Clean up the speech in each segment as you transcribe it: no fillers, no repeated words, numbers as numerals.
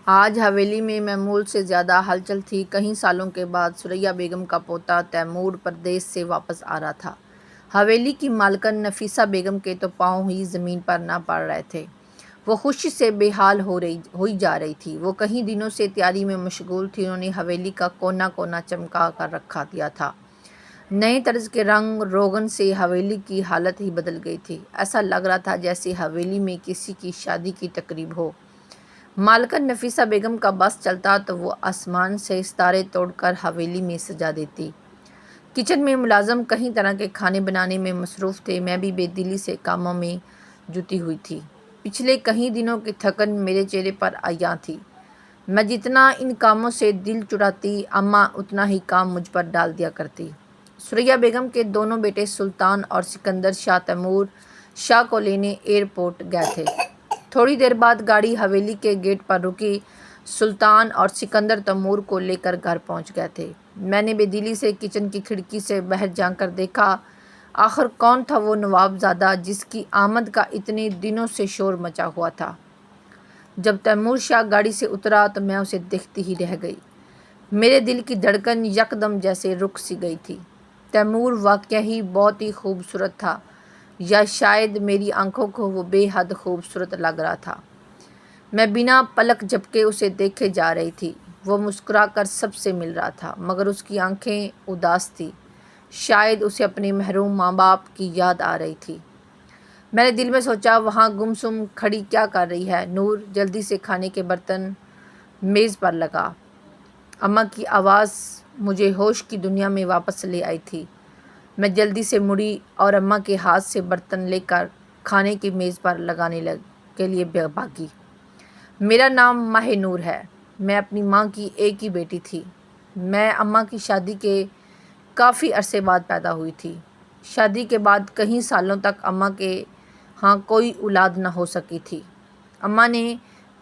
آج حویلی میں معمول سے زیادہ ہلچل تھی۔ کئی سالوں کے بعد ثریا بیگم کا پوتا تیمور پردیس سے واپس آ رہا تھا۔ حویلی کی مالکن نفیسہ بیگم کے تو پاؤں ہی زمین پر نہ پڑ رہے تھے۔ وہ خوشی سے بے حال ہوئی جا رہی تھی۔ وہ کئی دنوں سے تیاری میں مشغول تھی۔ انہوں نے حویلی کا کونا کونا چمکا کر رکھا دیا تھا۔ نئے طرز کے رنگ روغن سے حویلی کی حالت ہی بدل گئی تھی۔ ایسا لگ رہا تھا جیسے حویلی میں کسی کی شادی کی تقریب ہو۔ مالکن نفیسہ بیگم کا بس چلتا تو وہ آسمان سے ستارے توڑ کر حویلی میں سجا دیتی۔ کچن میں ملازم کئی طرح کے کھانے بنانے میں مصروف تھے۔ میں بھی بے دلی سے کاموں میں جٹی ہوئی تھی۔ پچھلے کئی دنوں کی تھکن میرے چہرے پر عیاں تھی۔ میں جتنا ان کاموں سے دل چراتی، اماں اتنا ہی کام مجھ پر ڈال دیا کرتی۔ ثریا بیگم کے دونوں بیٹے سلطان اور سکندر شاہ تیمور شاہ کو لینے ایئرپورٹ گئے تھے۔ تھوڑی دیر بعد گاڑی حویلی کے گیٹ پر رکی۔ سلطان اور سکندر تیمور کو لے کر گھر پہنچ گئے تھے۔ میں نے بے دلی سے کچن کی کھڑکی سے باہر جھانک کر دیکھا۔ آخر کون تھا وہ نواب زادہ جس کی آمد کا اتنے دنوں سے شور مچا ہوا تھا؟ جب تیمور شاہ گاڑی سے اترا تو میں اسے دیکھتی ہی رہ گئی۔ میرے دل کی دھڑکن یکدم جیسے رک سی گئی تھی۔ تیمور واقعی بہت ہی خوبصورت تھا، یا شاید میری آنکھوں کو وہ بے حد خوبصورت لگ رہا تھا۔ میں بنا پلک جھپکے اسے دیکھے جا رہی تھی۔ وہ مسکرا کر سب سے مل رہا تھا، مگر اس کی آنکھیں اداس تھیں۔ شاید اسے اپنے محروم ماں باپ کی یاد آ رہی تھی۔ میں نے دل میں سوچا، وہاں گمسم کھڑی کیا کر رہی ہے؟ نور، جلدی سے کھانے کے برتن میز پر لگا۔ اماں کی آواز مجھے ہوش کی دنیا میں واپس لے آئی تھی۔ میں جلدی سے مڑی اور اماں کے ہاتھ سے برتن لے کر کھانے کی میز پر لگانے کے لیے بھاگی۔ میرا نام ماہ نور ہے۔ میں اپنی ماں کی ایک ہی بیٹی تھی۔ میں اماں کی شادی کے کافی عرصے بعد پیدا ہوئی تھی۔ شادی کے بعد کئی سالوں تک اماں کے ہاں کوئی اولاد نہ ہو سکی تھی۔ اماں نے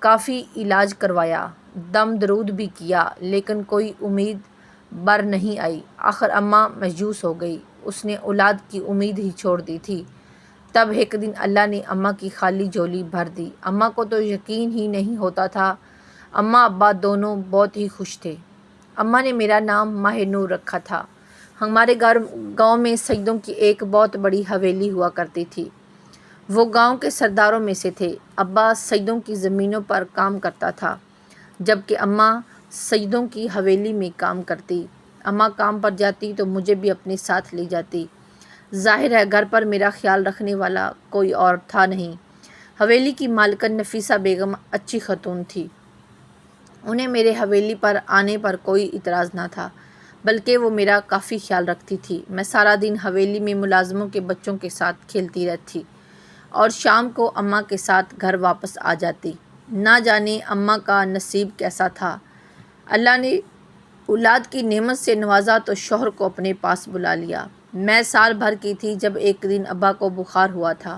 کافی علاج کروایا، دم درود بھی کیا، لیکن کوئی امید بر نہیں آئی۔ آخر اماں مایوس ہو گئی۔ اس نے اولاد کی امید ہی چھوڑ دی تھی۔ تب ایک دن اللہ نے اماں کی خالی جھولی بھر دی۔ اماں کو تو یقین ہی نہیں ہوتا تھا۔ اماں ابا دونوں بہت ہی خوش تھے۔ اماں نے میرا نام ماہ نور رکھا تھا۔ ہمارے گاؤں میں سیدوں کی ایک بہت بڑی حویلی ہوا کرتی تھی۔ وہ گاؤں کے سرداروں میں سے تھے۔ ابا سیدوں کی زمینوں پر کام کرتا تھا، جبکہ اماں سیدوں کی حویلی میں کام کرتی۔ اماں کام پر جاتی تو مجھے بھی اپنے ساتھ لے جاتی۔ ظاہر ہے گھر پر میرا خیال رکھنے والا کوئی اور تھا نہیں۔ حویلی کی مالکن نفیسہ بیگم اچھی خاتون تھی۔ انہیں میرے حویلی پر آنے پر کوئی اعتراض نہ تھا، بلکہ وہ میرا کافی خیال رکھتی تھی۔ میں سارا دن حویلی میں ملازموں کے بچوں کے ساتھ کھیلتی رہتی اور شام کو اماں کے ساتھ گھر واپس آ جاتی۔ نہ جانے اماں کا نصیب کیسا تھا۔ اللہ نے اولاد کی نعمت سے نوازا تو شوہر کو اپنے پاس بلا لیا۔ میں سال بھر کی تھی جب ایک دن ابا کو بخار ہوا تھا۔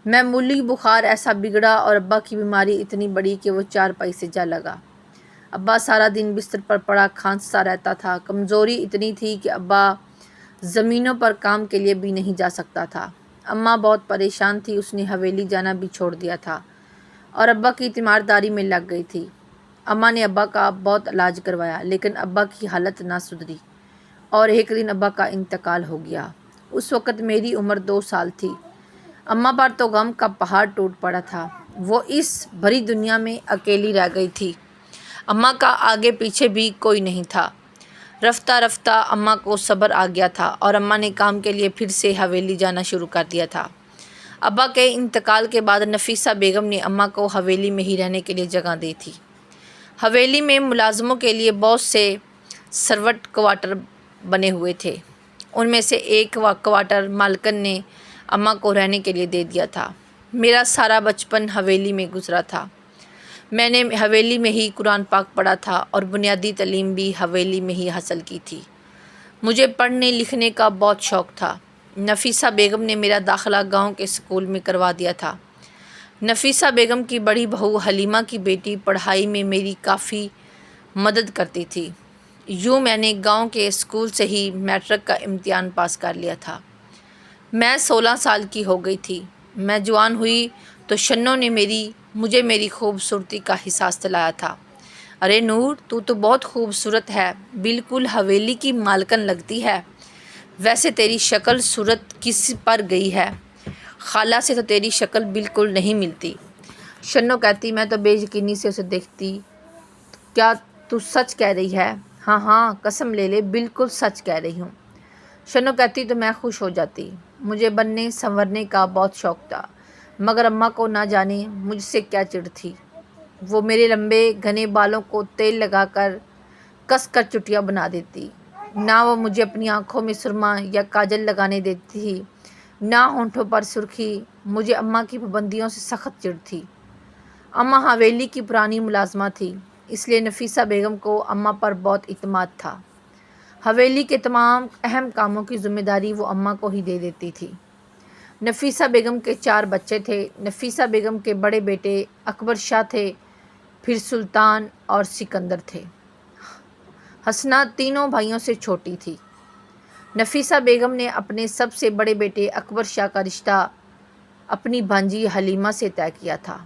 معمولی بخار ایسا بگڑا اور ابا کی بیماری اتنی بڑی کہ وہ چارپائی سے جا لگا۔ ابا سارا دن بستر پر پڑا کھانستا رہتا تھا۔ کمزوری اتنی تھی کہ ابا زمینوں پر کام کے لیے بھی نہیں جا سکتا تھا۔ اماں بہت پریشان تھی۔ اس نے حویلی جانا بھی چھوڑ دیا تھا اور ابا کی تیمارداری میں لگ گئی تھی۔ اماں نے ابا کا بہت علاج کروایا، لیکن ابا کی حالت نہ سدھری اور ایک دن ابا کا انتقال ہو گیا۔ اس وقت میری عمر 2 سال تھی۔ اماں پر تو غم کا پہاڑ ٹوٹ پڑا تھا۔ وہ اس بھری دنیا میں اکیلی رہ گئی تھی۔ اماں کا آگے پیچھے بھی کوئی نہیں تھا۔ رفتہ رفتہ اماں کو صبر آ گیا تھا اور اماں نے کام کے لیے پھر سے حویلی جانا شروع کر دیا تھا۔ ابا کے انتقال کے بعد نفیسہ بیگم نے اماں کو حویلی میں ہی رہنے کے لیے جگہ دی تھی۔ حویلی میں ملازموں کے لیے بہت سے سروٹ کوارٹر بنے ہوئے تھے۔ ان میں سے ایک کوارٹر مالکن نے اماں کو رہنے کے لیے دے دیا تھا۔ میرا سارا بچپن حویلی میں گزرا تھا۔ میں نے حویلی میں ہی قرآن پاک پڑھا تھا اور بنیادی تعلیم بھی حویلی میں ہی حاصل کی تھی۔ مجھے پڑھنے لکھنے کا بہت شوق تھا۔ نفیسہ بیگم نے میرا داخلہ گاؤں کے اسکول میں کروا دیا تھا۔ نفیسہ بیگم کی بڑی بہو حلیمہ کی بیٹی پڑھائی میں میری کافی مدد کرتی تھی۔ یوں میں نے گاؤں کے اسکول سے ہی میٹرک کا امتحان پاس کر لیا تھا۔ میں 16 سال کی ہو گئی تھی۔ میں جوان ہوئی تو شنوں نے میری مجھے میری خوبصورتی کا احساس دلایا تھا۔ ارے نور، تو بہت خوبصورت ہے، بالکل حویلی کی مالکن لگتی ہے۔ ویسے تیری شکل صورت کس پر گئی ہے؟ خالہ سے تو تیری شکل بالکل نہیں ملتی۔ شنو کہتی، میں تو بے یقینی سے اسے دیکھتی۔ کیا تو سچ کہہ رہی ہے؟ ہاں ہاں، قسم لے لے، بالکل سچ کہہ رہی ہوں۔ شنو کہتی تو میں خوش ہو جاتی۔ مجھے بننے سنورنے کا بہت شوق تھا، مگر اماں کو نہ جانے مجھ سے کیا چڑ تھی۔ وہ میرے لمبے گھنے بالوں کو تیل لگا کر کس کر چٹیا بنا دیتی۔ نہ وہ مجھے اپنی آنکھوں میں سرما یا کاجل لگانے دیتی تھی، نہ ہونٹوں پر سرخی۔ مجھے اماں کی پابندیوں سے سخت چڑ تھی۔ اماں حویلی کی پرانی ملازمہ تھی، اس لیے نفیسہ بیگم کو اماں پر بہت اعتماد تھا۔ حویلی کے تمام اہم کاموں کی ذمہ داری وہ اماں کو ہی دے دیتی تھی۔ نفیسہ بیگم کے 4 بچے تھے۔ نفیسہ بیگم کے بڑے بیٹے اکبر شاہ تھے، پھر سلطان اور سکندر تھے۔ حسنہ تینوں بھائیوں سے چھوٹی تھی۔ نفیسہ بیگم نے اپنے سب سے بڑے بیٹے اکبر شاہ کا رشتہ اپنی بھانجی حلیمہ سے طے کیا تھا،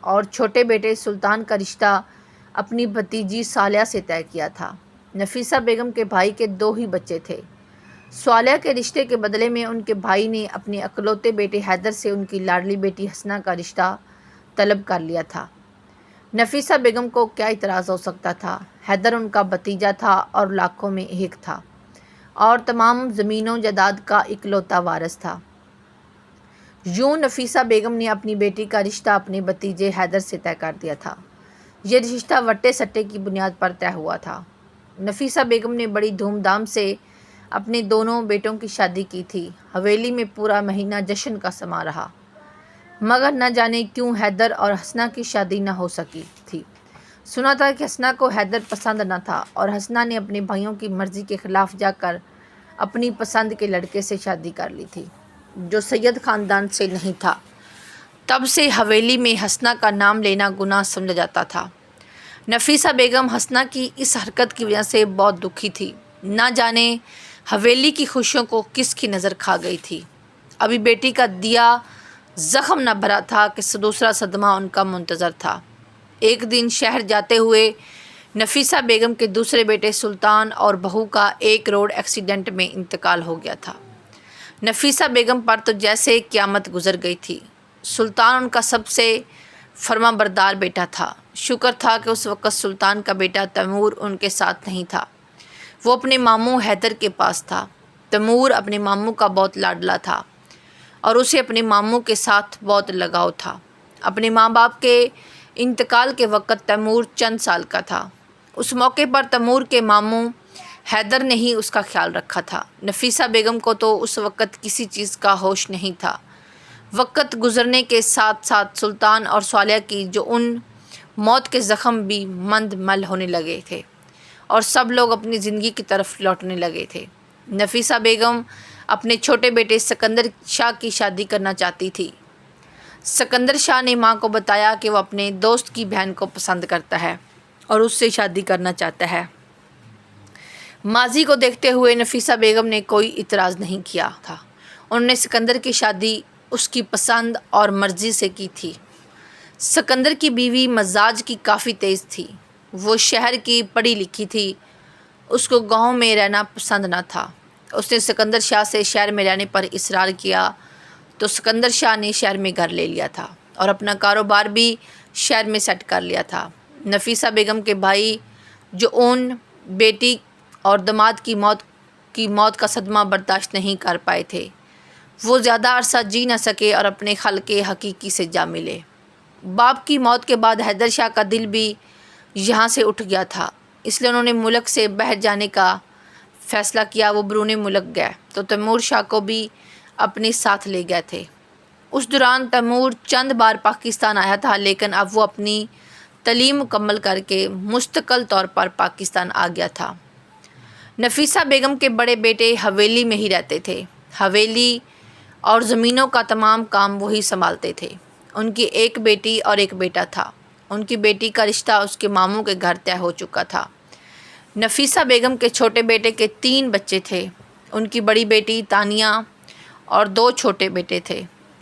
اور چھوٹے بیٹے سلطان کا رشتہ اپنی بھتیجی صالحہ سے طے کیا تھا۔ نفیسہ بیگم کے بھائی کے 2 ہی بچے تھے۔ صالحہ کے رشتے کے بدلے میں ان کے بھائی نے اپنے اکلوتے بیٹے حیدر سے ان کی لاڈلی بیٹی حسنہ کا رشتہ طلب کر لیا تھا۔ نفیسہ بیگم کو کیا اعتراض ہو سکتا تھا؟ حیدر ان کا بھتیجا تھا اور لاکھوں میں ایک تھا، اور تمام زمینوں جائیداد کا اکلوتا وارث تھا۔ یوں نفیسہ بیگم نے اپنی بیٹی کا رشتہ اپنے بھتیجے حیدر سے طے کر دیا تھا۔ یہ رشتہ وٹے سٹے کی بنیاد پر طے ہوا تھا۔ نفیسہ بیگم نے بڑی دھوم دھام سے اپنے دونوں بیٹوں کی شادی کی تھی۔ حویلی میں پورا مہینہ جشن کا سما رہا، مگر نہ جانے کیوں حیدر اور حسنہ کی شادی نہ ہو سکی تھی۔ سنا تھا کہ حسنہ کو حیدر پسند نہ تھا، اور حسنہ نے اپنے بھائیوں کی مرضی کے خلاف جا کر اپنی پسند کے لڑکے سے شادی کر لی تھی، جو سید خاندان سے نہیں تھا۔ تب سے حویلی میں حسنہ کا نام لینا گناہ سمجھا جاتا تھا۔ نفیسہ بیگم حسنہ کی اس حرکت کی وجہ سے بہت دکھی تھی۔ نہ جانے حویلی کی خوشیوں کو کس کی نظر کھا گئی تھی۔ ابھی بیٹی کا دیا زخم نہ بھرا تھا کہ دوسرا صدمہ ان کا منتظر تھا۔ ایک دن شہر جاتے ہوئے نفیسہ بیگم کے دوسرے بیٹے سلطان اور بہو کا ایک روڈ ایکسیڈنٹ میں انتقال ہو گیا تھا۔ نفیسہ بیگم پر تو جیسے قیامت گزر گئی تھی۔ سلطان ان کا سب سے فرما بردار بیٹا تھا۔ شکر تھا کہ اس وقت سلطان کا بیٹا تیمور ان کے ساتھ نہیں تھا، وہ اپنے ماموں حیدر کے پاس تھا۔ تیمور اپنے ماموں کا بہت لاڈلا تھا، اور اسے اپنے ماموں کے ساتھ بہت لگاؤ تھا۔ اپنے ماں باپ کے انتقال کے وقت تیمور چند سال کا تھا۔ اس موقع پر تیمور کے ماموں حیدر نے ہی اس کا خیال رکھا تھا۔ نفیسہ بیگم کو تو اس وقت کسی چیز کا ہوش نہیں تھا۔ وقت گزرنے کے ساتھ ساتھ سلطان اور صالحہ کی جو ان موت کے زخم بھی مند مل ہونے لگے تھے، اور سب لوگ اپنی زندگی کی طرف لوٹنے لگے تھے۔ نفیسہ بیگم اپنے چھوٹے بیٹے سکندر شاہ کی شادی کرنا چاہتی تھی۔ سکندر شاہ نے ماں کو بتایا کہ وہ اپنے دوست کی بہن کو پسند کرتا ہے اور اس سے شادی کرنا چاہتا ہے۔ ماضی کو دیکھتے ہوئے نفیسہ بیگم نے کوئی اعتراض نہیں کیا تھا۔ انہوں نے سکندر کی شادی اس کی پسند اور مرضی سے کی تھی۔ سکندر کی بیوی مزاج کی کافی تیز تھی، وہ شہر کی پڑھی لکھی تھی، اس کو گاؤں میں رہنا پسند نہ تھا۔ اس نے سکندر شاہ سے شہر میں رہنے پر اصرار کیا تو سکندر شاہ نے شہر میں گھر لے لیا تھا اور اپنا کاروبار بھی شہر میں سیٹ کر لیا تھا۔ نفیسہ بیگم کے بھائی جو ان بیٹی اور داماد کی موت کا صدمہ برداشت نہیں کر پائے تھے، وہ زیادہ عرصہ جی نہ سکے اور اپنے خالق حقیقی سے جا ملے۔ باپ کی موت کے بعد حیدر شاہ کا دل بھی یہاں سے اٹھ گیا تھا، اس لیے انہوں نے ملک سے باہر جانے کا فیصلہ کیا۔ وہ بیرون ملک گئے تو تیمور شاہ کو بھی اپنے ساتھ لے گئے تھے۔ اس دوران تیمور چند بار پاکستان آیا تھا، لیکن اب وہ اپنی تعلیم مکمل کر کے مستقل طور پر پاکستان آ گیا تھا۔ نفیسہ بیگم کے بڑے بیٹے حویلی میں ہی رہتے تھے۔ حویلی اور زمینوں کا تمام کام وہی سنبھالتے تھے۔ ان کی ایک بیٹی اور ایک بیٹا تھا۔ ان کی بیٹی کا رشتہ اس کے ماموں کے گھر طے ہو چکا تھا۔ نفیسہ بیگم کے چھوٹے بیٹے کے 3 بچے تھے۔ ان کی بڑی بیٹی تانیہ اور 2 چھوٹے بیٹے تھے،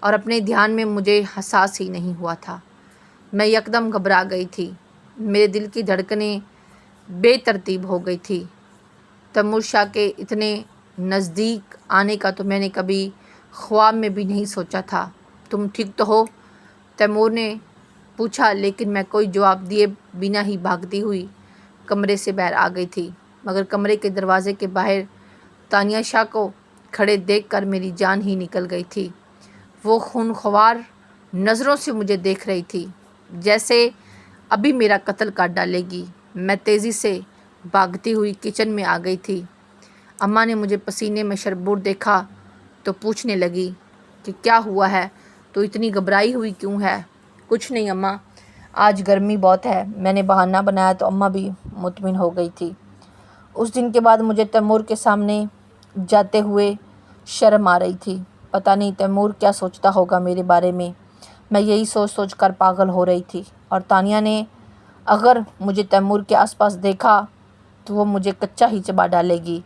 اور اپنے دھیان میں مجھے احساس ہی نہیں ہوا تھا۔ میں یکدم گھبرا گئی تھی، میرے دل کی دھڑکنیں بے ترتیب ہو گئی تھی۔ تیمور شاہ کے اتنے نزدیک آنے کا تو میں نے کبھی خواب میں بھی نہیں سوچا تھا۔ تم ٹھیک تو ہو؟ تیمور نے پوچھا، لیکن میں کوئی جواب دیے بنا ہی بھاگتی ہوئی کمرے سے باہر آ گئی تھی، مگر کمرے کے دروازے کے باہر تانیہ شاہ کو کھڑے دیکھ کر میری جان ہی نکل گئی تھی۔ وہ خونخوار نظروں سے مجھے دیکھ رہی تھی، جیسے ابھی میرا قتل کر ڈالے گی۔ میں تیزی سے بھاگتی ہوئی کچن میں آ گئی تھی۔ اماں نے مجھے پسینے میں شربور دیکھا تو پوچھنے لگی کہ کیا ہوا ہے، تو اتنی گھبرائی ہوئی کیوں ہے؟ کچھ نہیں اماں، آج گرمی بہت ہے، میں نے بہانہ بنایا تو اماں بھی مطمئن ہو گئی تھی۔ اس دن کے بعد مجھے تیمور کے سامنے جاتے ہوئے شرم آ رہی تھی۔ پتہ نہیں تیمور کیا سوچتا ہوگا میرے بارے میں یہی سوچ سوچ کر پاگل ہو رہی تھی۔ اور تانیہ نے اگر مجھے تیمور کے آس پاس دیکھا تو وہ مجھے کچا ہی چبا ڈالے گی۔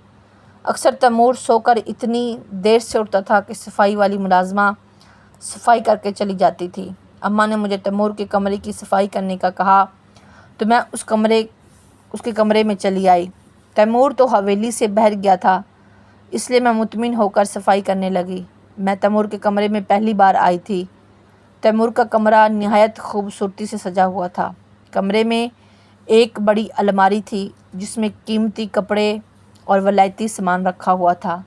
اکثر تیمور سو کر اتنی دیر سے اٹھتا تھا کہ صفائی والی ملازمہ صفائی کر کے چلی جاتی تھی۔ اماں نے مجھے تیمور کے کمرے کی صفائی کرنے کا کہا تو میں اس کے کمرے میں چلی آئی۔ تیمور تو حویلی سے باہر گیا تھا، اس لیے میں مطمئن ہو کر صفائی کرنے لگی۔ میں تیمور کے کمرے میں پہلی بار آئی تھی۔ تیمور کا کمرہ نہایت خوبصورتی سے سجا ہوا تھا۔ کمرے میں ایک بڑی الماری تھی جس میں قیمتی کپڑے اور ولایتی سامان رکھا ہوا تھا۔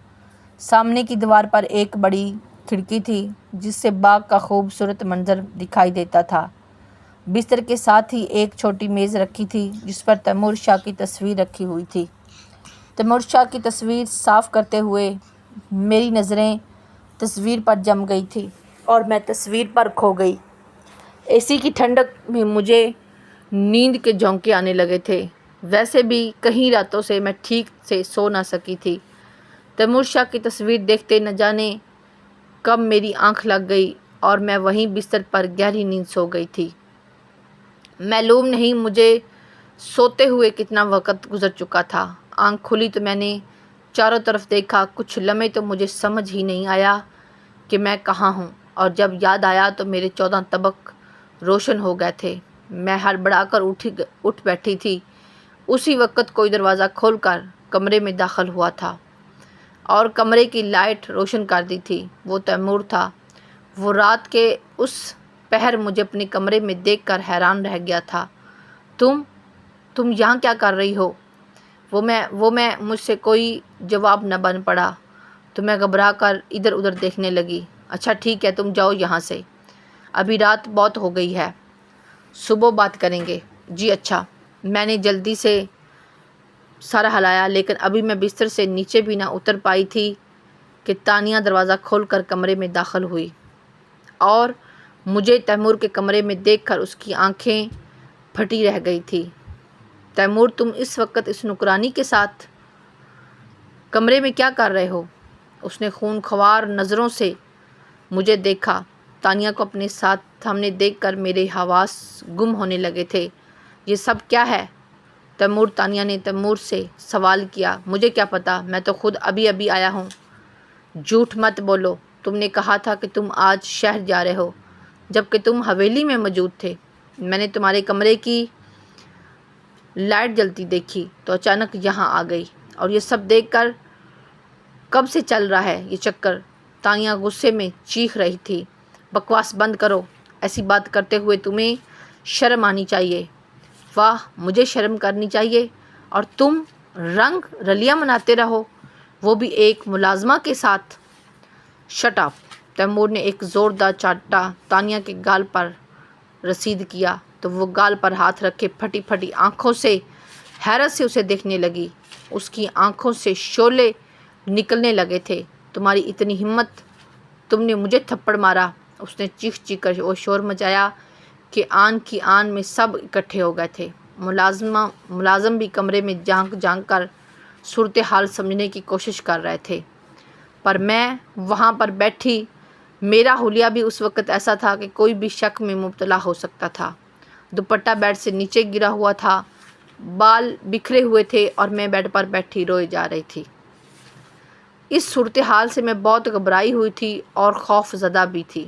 سامنے کی دیوار پر ایک بڑی کھڑکی تھی جس سے باغ کا خوبصورت منظر دکھائی دیتا تھا۔ بستر کے ساتھ ہی ایک چھوٹی میز رکھی تھی جس پر تیمور شاہ کی تصویر رکھی ہوئی تھی۔ تیمور شاہ کی تصویر صاف کرتے ہوئے میری نظریں تصویر پر جم گئی تھی اور میں تصویر پر کھو گئی۔ اے سی کی ٹھنڈک میں مجھے نیند کے جھونکے آنے لگے تھے۔ ویسے بھی کئی راتوں سے میں ٹھیک سے سو نہ سکی تھی۔ تیمور شاہ کی تصویر دیکھتے نہ جانے کب میری آنکھ لگ گئی اور میں وہیں بستر پر گہری نیند سو گئی تھی۔ معلوم نہیں مجھے سوتے ہوئے کتنا وقت گزر چکا تھا۔ آنکھ کھلی تو میں نے چاروں طرف دیکھا۔ کچھ لمحے تو مجھے سمجھ ہی نہیں آیا کہ میں کہاں ہوں، اور جب یاد آیا تو میرے 14 طبق روشن ہو گئے تھے۔ میں ہڑبڑا کر اٹھ بیٹھی تھی۔ اسی وقت کوئی دروازہ کھول کر کمرے میں داخل ہوا تھا اور کمرے کی لائٹ روشن کر دی تھی۔ وہ تیمور تھا۔ وہ رات کے اس پہر مجھے اپنے کمرے میں دیکھ کر حیران رہ گیا تھا۔ تم یہاں کیا کر رہی ہو؟ وہ میں مجھ سے کوئی جواب نہ بن پڑا تو میں گھبرا کر ادھر ادھر دیکھنے لگی۔ اچھا ٹھیک ہے، تم جاؤ یہاں سے، ابھی رات بہت ہو گئی ہے، صبح بات کریں گے۔ جی اچھا۔ میں نے جلدی سے سر ہلایا، لیکن ابھی میں بستر سے نیچے بھی نہ اتر پائی تھی کہ تانیہ دروازہ کھول کر کمرے میں داخل ہوئی اور مجھے تیمور کے کمرے میں دیکھ کر اس کی آنکھیں پھٹی رہ گئی تھی۔ تیمور، تم اس وقت اس نوکرانی کے ساتھ کمرے میں کیا کر رہے ہو؟ اس نے خونخوار نظروں سے مجھے دیکھا۔ تانیہ کو اپنے سامنے دیکھ کر میرے حواس گم ہونے لگے تھے۔ یہ سب کیا ہے تیمور؟ تانیہ نے تیمور سے سوال کیا۔ مجھے کیا پتا، میں تو خود ابھی آیا ہوں۔ جھوٹ مت بولو، تم نے کہا تھا کہ تم آج شہر جا رہے ہو جبکہ تم حویلی میں موجود تھے۔ میں نے تمہارے کمرے کی لائٹ جلتی دیکھی تو اچانک یہاں آ گئی، اور یہ سب دیکھ کر کب سے چل رہا ہے یہ چکر؟ تانیہ غصے میں چیخ رہی تھی۔ بکواس بند کرو، ایسی بات کرتے ہوئے تمہیں شرم آنی چاہیے۔ واہ، مجھے شرم کرنی چاہیے اور تم رنگ رلیاں مناتے رہو، وہ بھی ایک ملازمہ کے ساتھ۔ Shut up! تیمور نے ایک زوردار چاٹا تانیہ کے گال پر رسید کیا تو وہ گال پر ہاتھ رکھے پھٹی پھٹی آنکھوں سے حیرت سے اسے دیکھنے لگی۔ اس کی آنکھوں سے شعلے نکلنے لگے تھے۔ تمہاری اتنی ہمت، تم نے مجھے تھپڑ مارا! اس نے چیخ چیخ کر وہ شور مچایا کہ آن کی آن میں سب اکٹھے ہو گئے تھے۔ ملازم بھی کمرے میں جھانک کر صورتحال سمجھنے کی کوشش کر رہے تھے، پر میں وہاں پر بیٹھی، میرا حلیہ بھی اس وقت ایسا تھا کہ کوئی بھی شک میں مبتلا ہو سکتا تھا۔ دوپٹہ بیڈ سے نیچے گرا ہوا تھا، بال بکھرے ہوئے تھے اور میں بیڈ پر بیٹھی روئے جا رہی تھی۔ اس صورتحال سے میں بہت گھبرائی ہوئی تھی اور خوف زدہ بھی تھی۔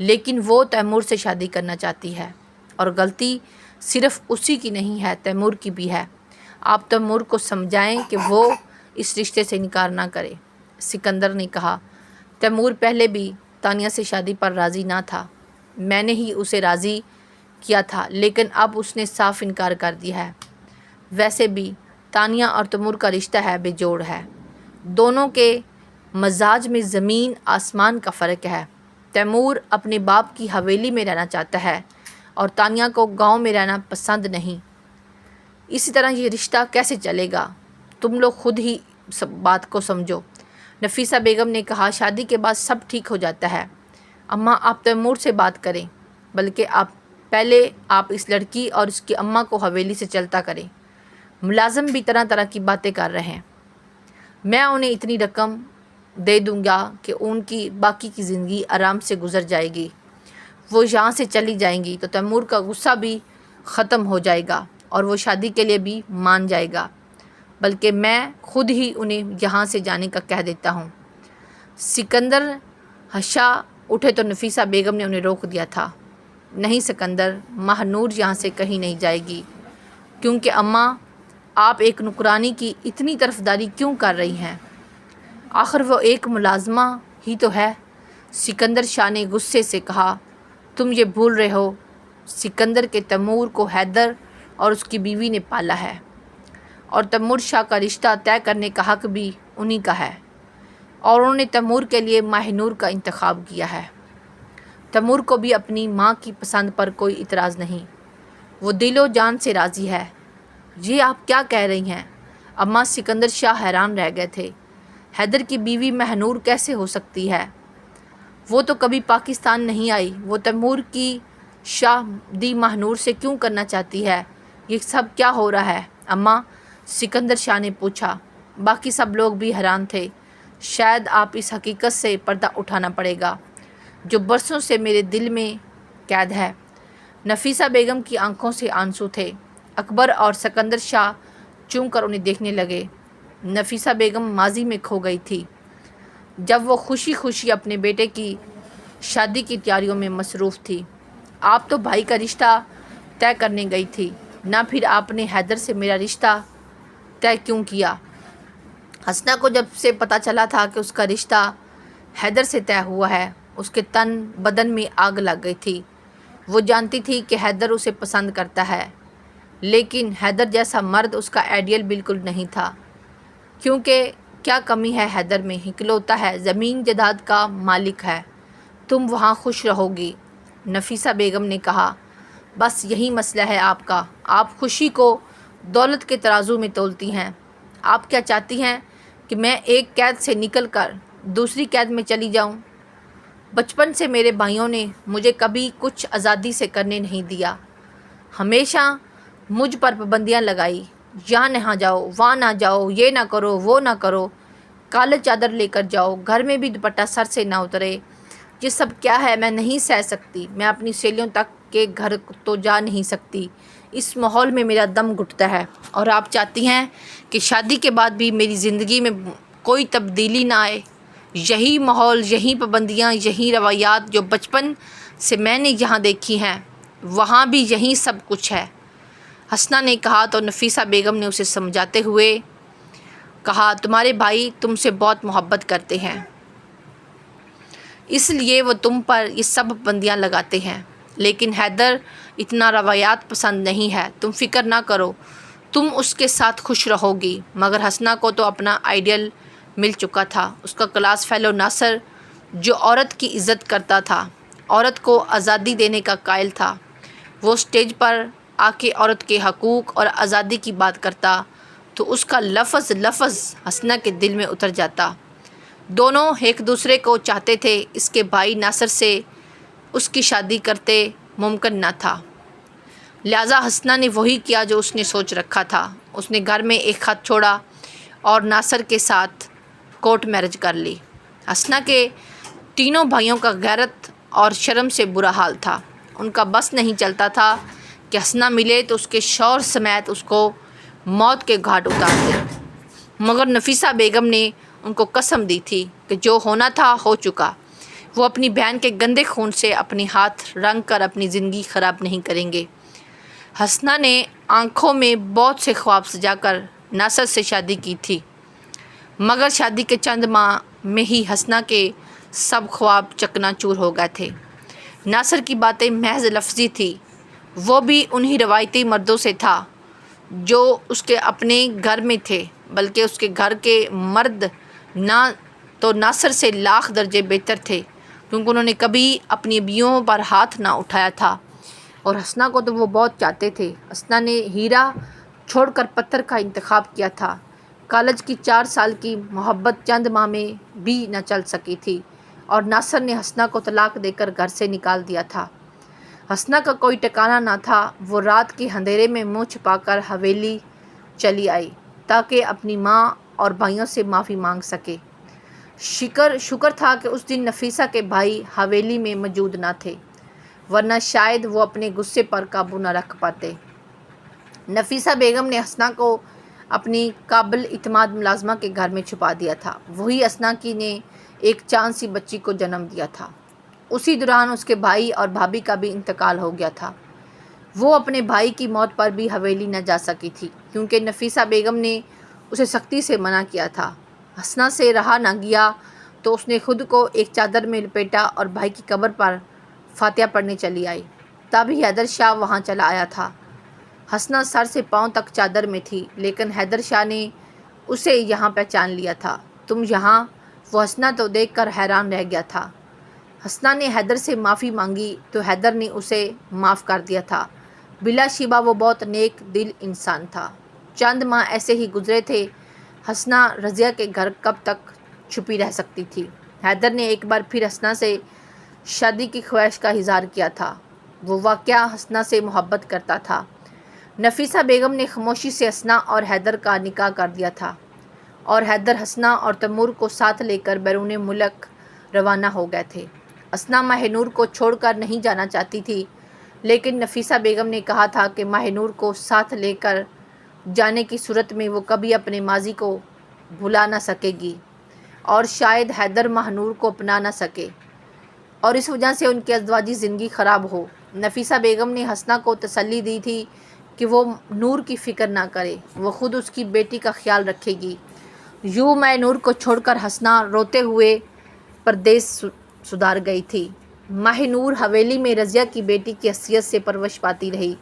لیکن وہ تیمور سے شادی کرنا چاہتی ہے، اور غلطی صرف اسی کی نہیں ہے، تیمور کی بھی ہے۔ آپ تیمور کو سمجھائیں کہ وہ اس رشتے سے انکار نہ کرے۔ سکندر نے کہا، تیمور پہلے بھی تانیہ سے شادی پر راضی نہ تھا، میں نے ہی اسے راضی کیا تھا، لیکن اب اس نے صاف انکار کر دیا ہے۔ ویسے بھی تانیہ اور تیمور کا رشتہ ہے بے جوڑ ہے، دونوں کے مزاج میں زمین آسمان کا فرق ہے۔ تیمور اپنے باپ کی حویلی میں رہنا چاہتا ہے اور تانیہ کو گاؤں میں رہنا پسند نہیں۔ اسی طرح یہ رشتہ کیسے چلے گا؟ تم لوگ خود ہی بات کو سمجھو۔ نفیسہ بیگم نے کہا، شادی کے بعد سب ٹھیک ہو جاتا ہے۔ اماں، آپ تیمور سے بات کریں، بلکہ پہلے آپ اس لڑکی اور اس کی اماں کو حویلی سے چلتا کریں۔ ملازم بھی طرح طرح کی باتیں کر رہے ہیں، میں انہیں اتنی رقم دے دوں گا کہ ان کی باقی کی زندگی آرام سے گزر جائے گی۔ وہ یہاں سے چلی جائیں گی تو تیمور کا غصہ بھی ختم ہو جائے گا اور وہ شادی کے لیے بھی مان جائے گا، بلکہ میں خود ہی انہیں یہاں سے جانے کا کہہ دیتا ہوں۔ سکندر ہنسا اٹھے تو نفیسہ بیگم نے انہیں روک دیا تھا۔ نہیں سکندر، ماہ نور یہاں سے کہیں نہیں جائے گی۔ کیونکہ اماں، آپ ایک نوکرانی کی اتنی طرفداری کیوں کر رہی ہیں؟ آخر وہ ایک ملازمہ ہی تو ہے۔ سکندر شاہ نے غصے سے کہا، تم یہ بھول رہے ہو، سکندر کے تیمور کو حیدر اور اس کی بیوی نے پالا ہے، اور تیمور شاہ کا رشتہ طے کرنے کا حق بھی انہی کا ہے، اور انہوں نے تیمور کے لیے ماہ نور کا انتخاب کیا ہے۔ تیمور کو بھی اپنی ماں کی پسند پر کوئی اعتراض نہیں، وہ دل و جان سے راضی ہے۔ یہ آپ کیا کہہ رہی ہیں؟ اماں، سکندر شاہ حیران رہ گئے تھے۔ حیدر کی بیوی ماہ نور کیسے ہو سکتی ہے؟ وہ تو کبھی پاکستان نہیں آئی، وہ تیمور کی شادی ماہ نور سے کیوں کرنا چاہتی ہے؟ یہ سب کیا ہو رہا ہے اماں؟ سکندر شاہ نے پوچھا۔ باقی سب لوگ بھی حیران تھے۔ شاید آپ اس حقیقت سے پردہ اٹھانا پڑے گا جو برسوں سے میرے دل میں قید ہے۔ نفیسہ بیگم کی آنکھوں سے آنسو تھے۔ اکبر اور سکندر شاہ چون کر انہیں دیکھنے لگے۔ نفیسہ بیگم ماضی میں کھو گئی تھی، جب وہ خوشی خوشی اپنے بیٹے کی شادی کی تیاریوں میں مصروف تھی۔ آپ تو بھائی کا رشتہ طے کرنے گئی تھی نہ، پھر آپ نے حیدر سے میرا رشتہ طے کیوں کیا؟ حسنہ کو جب سے پتہ چلا تھا کہ اس کا رشتہ حیدر سے طے ہوا ہے، اس کے تن بدن میں آگ لگ گئی تھی۔ وہ جانتی تھی کہ حیدر اسے پسند کرتا ہے، لیکن حیدر جیسا مرد اس کا آئیڈیل بالکل نہیں تھا۔ کیونکہ کیا کمی ہے حیدر میں؟ اکلوتا ہے، زمین جائیداد کا مالک ہے، تم وہاں خوش رہو گی۔ نفیسہ بیگم نے کہا، بس یہی مسئلہ ہے آپ کا، آپ خوشی کو دولت کے ترازو میں تولتی ہیں۔ آپ کیا چاہتی ہیں کہ میں ایک قید سے نکل کر دوسری قید میں چلی جاؤں؟ بچپن سے میرے بھائیوں نے مجھے کبھی کچھ آزادی سے کرنے نہیں دیا، ہمیشہ مجھ پر پابندیاں لگائی، یہاں نہ جاؤ، وہاں نہ جاؤ، یہ نہ کرو، وہ نہ کرو، کالے چادر لے کر جاؤ، گھر میں بھی دوپٹہ سر سے نہ اترے۔ یہ سب کیا ہے؟ میں نہیں سہ سکتی، میں اپنی سہیلیوں تک کے گھر تو جا نہیں سکتی، اس ماحول میں میرا دم گھٹتا ہے۔ اور آپ چاہتی ہیں کہ شادی کے بعد بھی میری زندگی میں کوئی تبدیلی نہ آئے؟ یہی ماحول، یہی پابندیاں، یہی روایات جو بچپن سے میں نے یہاں دیکھی ہیں، وہاں بھی یہی سب کچھ ہے۔ حسنہ نے کہا تو نفیسہ بیگم نے اسے سمجھاتے ہوئے کہا، تمہارے بھائی تم سے بہت محبت کرتے ہیں، اس لیے وہ تم پر یہ سب پابندیاں لگاتے ہیں، لیکن حیدر اتنا روایات پسند نہیں ہے، تم فکر نہ کرو، تم اس کے ساتھ خوش رہو گی۔ مگر حسنہ کو تو اپنا آئیڈیل مل چکا تھا، اس کا کلاس فیلو ناصر جو عورت کی عزت کرتا تھا، عورت کو آزادی دینے کا قائل تھا، وہ اسٹیج پر آ کے عورت کے حقوق اور آزادی کی بات کرتا تو اس کا لفظ لفظ حسنہ کے دل میں اتر جاتا۔ دونوں ایک دوسرے کو چاہتے تھے، اس کے بھائی ناصر سے اس کی شادی کرتے ممکن نہ تھا، لہٰذا حسنہ نے وہی کیا جو اس نے سوچ رکھا تھا، اس نے گھر میں ایک خط چھوڑا اور ناصر کے ساتھ کورٹ میرج کر لی۔ حسنہ کے تینوں بھائیوں کا غیرت اور شرم سے برا حال تھا، ان کا بس نہیں چلتا تھا کہ حسنہ ملے تو اس کے شوہر سمیت اس کو موت کے گھاٹ اتار دے، مگر نفیسہ بیگم نے ان کو قسم دی تھی کہ جو ہونا تھا ہو چکا، وہ اپنی بہن کے گندے خون سے اپنی ہاتھ رنگ کر اپنی زندگی خراب نہیں کریں گے۔ حسنہ نے آنکھوں میں بہت سے خواب سجا کر ناصر سے شادی کی تھی، مگر شادی کے چند ماہ میں ہی حسنہ کے سب خواب چکنا چور ہو گئے تھے۔ ناصر کی باتیں محض لفظی تھی، وہ بھی انہی روایتی مردوں سے تھا جو اس کے اپنے گھر میں تھے، بلکہ اس کے گھر کے مرد نہ تو ناصر سے لاکھ درجے بہتر تھے، کیونکہ انہوں نے کبھی اپنی بیویوں پر ہاتھ نہ اٹھایا تھا، اور حسنہ کو تو وہ بہت چاہتے تھے۔ حسنہ نے ہیرا چھوڑ کر پتھر کا انتخاب کیا تھا۔ کالج کی 4 سال کی محبت چند ماہ میں بھی نہ چل سکی تھی، اور ناصر نے حسنہ کو طلاق دے کر گھر سے نکال دیا تھا۔ حسنہ کا کوئی ٹھکانہ نہ تھا، وہ رات کے اندھیرے میں منہ چھپا کر حویلی چلی آئی تاکہ اپنی ماں اور بھائیوں سے معافی مانگ سکے۔ شکر تھا کہ اس دن نفیسہ کے بھائی حویلی میں موجود نہ تھے، ورنہ شاید وہ اپنے غصے پر قابو نہ رکھ پاتے۔ نفیسہ بیگم نے حسنہ کو اپنی قابل اعتماد ملازمہ کے گھر میں چھپا دیا تھا۔ وہی حسنہ کی نے ایک چاند سی بچی کو جنم دیا تھا۔ اسی دوران اس کے بھائی اور بھابھی کا بھی انتقال ہو گیا تھا۔ وہ اپنے بھائی کی موت پر بھی حویلی نہ جا سکی تھی، کیونکہ نفیسہ بیگم نے اسے سختی سے منع کیا تھا۔ حسنہ سے رہا نہ گیا تو اس نے خود کو ایک چادر میں لپیٹا اور بھائی کی قبر پر فاتحہ پڑھنے چلی آئی۔ تبھی حیدر شاہ وہاں چلا آیا تھا۔ حسنہ سر سے پاؤں تک چادر میں تھی، لیکن حیدر شاہ نے اسے یہاں پہچان لیا تھا۔ تم یہاں؟ وہ حسنہ تو دیکھ کر حیران رہ گیا تھا۔ حسنہ نے حیدر سے معافی مانگی تو حیدر نے اسے معاف کر دیا تھا۔ بلا شبہ وہ بہت نیک دل انسان تھا۔ چند ماہ ایسے ہی گزرے تھے۔ حسنہ رضیہ کے گھر کب تک چھپی رہ سکتی تھی؟ حیدر نے ایک بار پھر حسنہ سے شادی کی خواہش کا اظہار کیا تھا۔ وہ واقعہ حسنہ سے محبت کرتا تھا۔ نفیسہ بیگم نے خاموشی سے حسنہ اور حیدر کا نکاح کر دیا تھا، اور حیدر حسنہ اور تیمور کو ساتھ لے کر بیرون ملک روانہ ہو گئے تھے۔ حسنہ ماہ نور کو چھوڑ کر نہیں جانا چاہتی تھی، لیکن نفیسہ بیگم نے کہا تھا کہ ماہ نور کو ساتھ لے کر جانے کی صورت میں وہ کبھی اپنے ماضی کو بھلا نہ سکے گی، اور شاید حیدر ماہ نور کو اپنا نہ سکے، اور اس وجہ سے ان کی ازدواجی زندگی خراب ہو۔ نفیسہ بیگم نے حسنہ کو تسلی دی تھی کہ وہ نور کی فکر نہ کرے، وہ خود اس کی بیٹی کا خیال رکھے گی۔ یوں ماہ نور کو چھوڑ کر حسنہ روتے ہوئے پردیس سدھار گئی تھی۔ ماہ نور حویلی میں رضیہ کی بیٹی کی حیثیت سے پرورش پاتی رہی۔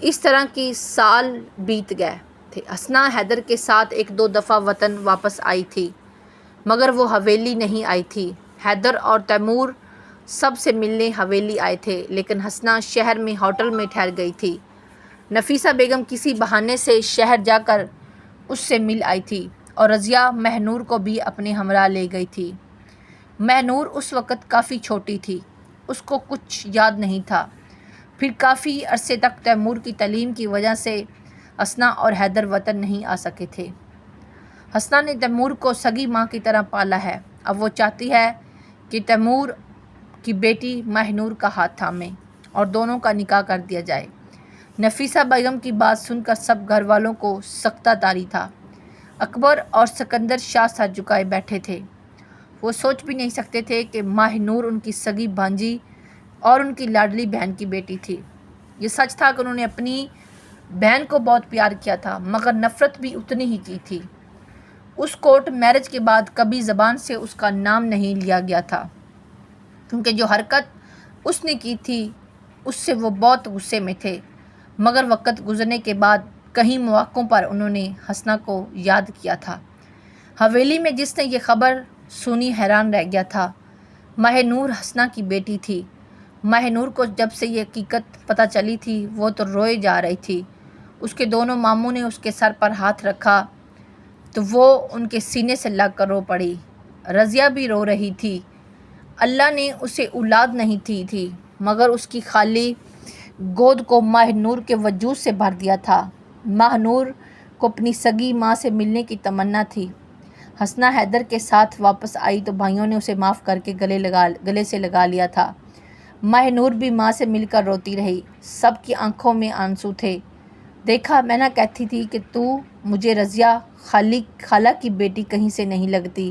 اس طرح کی سال بیت گئے تھے۔ حسنہ حیدر کے ساتھ 1-2 دفعہ وطن واپس آئی تھی، مگر وہ حویلی نہیں آئی تھی۔ حیدر اور تیمور سب سے ملنے حویلی آئے تھے، لیکن حسنہ شہر میں ہوٹل میں ٹھہر گئی تھی۔ نفیسہ بیگم کسی بہانے سے شہر جا کر اس سے مل آئی تھی، اور رضیہ ماہ نور کو بھی اپنے ہمراہ لے گئی تھی۔ ماہ نور اس وقت کافی چھوٹی تھی، اس کو کچھ یاد نہیں تھا۔ پھر کافی عرصے تک تیمور کی تعلیم کی وجہ سے حسنہ اور حیدر وطن نہیں آ سکے تھے۔ حسنہ نے تیمور کو سگی ماں کی طرح پالا ہے۔ اب وہ چاہتی ہے کہ تیمور کی بیٹی ماہ نور کا ہاتھ تھامے اور دونوں کا نکاح کر دیا جائے۔ نفیسہ بیگم کی بات سن کر سب گھر والوں کو سکتہ طاری تھا۔ اکبر اور سکندر شاہ سر جھکائے بیٹھے تھے۔ وہ سوچ بھی نہیں سکتے تھے کہ ماہ نور ان کی سگی بھانجی اور ان کی لاڈلی بہن کی بیٹی تھی۔ یہ سچ تھا کہ انہوں نے اپنی بہن کو بہت پیار کیا تھا، مگر نفرت بھی اتنی ہی کی تھی۔ اس کورٹ میرج کے بعد کبھی زبان سے اس کا نام نہیں لیا گیا تھا، کیونکہ جو حرکت اس نے کی تھی اس سے وہ بہت غصے میں تھے، مگر وقت گزرنے کے بعد کئی مواقعوں پر انہوں نے حسنہ کو یاد کیا تھا۔ حویلی میں جس نے یہ خبر سنی حیران رہ گیا تھا۔ ماہ نور حسنہ کی بیٹی تھی۔ ماہ نور کو جب سے یہ حقیقت پتہ چلی تھی وہ تو روئے جا رہی تھی۔ اس کے دونوں ماموں نے اس کے سر پر ہاتھ رکھا تو وہ ان کے سینے سے لگ کر رو پڑی۔ رضیہ بھی رو رہی تھی۔ اللہ نے اسے اولاد نہیں دی تھی، مگر اس کی خالی گود کو ماہ نور کے وجود سے بھر دیا تھا۔ ماہ نور کو اپنی سگی ماں سے ملنے کی تمنا تھی۔ حسنہ حیدر کے ساتھ واپس آئی تو بھائیوں نے اسے معاف کر کے گلے سے لگا لیا تھا۔ ماہ نور بھی ماں سے مل کر روتی رہی۔ سب کی آنکھوں میں آنسو تھے۔ دیکھا، میں نہ کہتی تھی کہ تو مجھے رضیہ خالہ کی بیٹی کہیں سے نہیں لگتی۔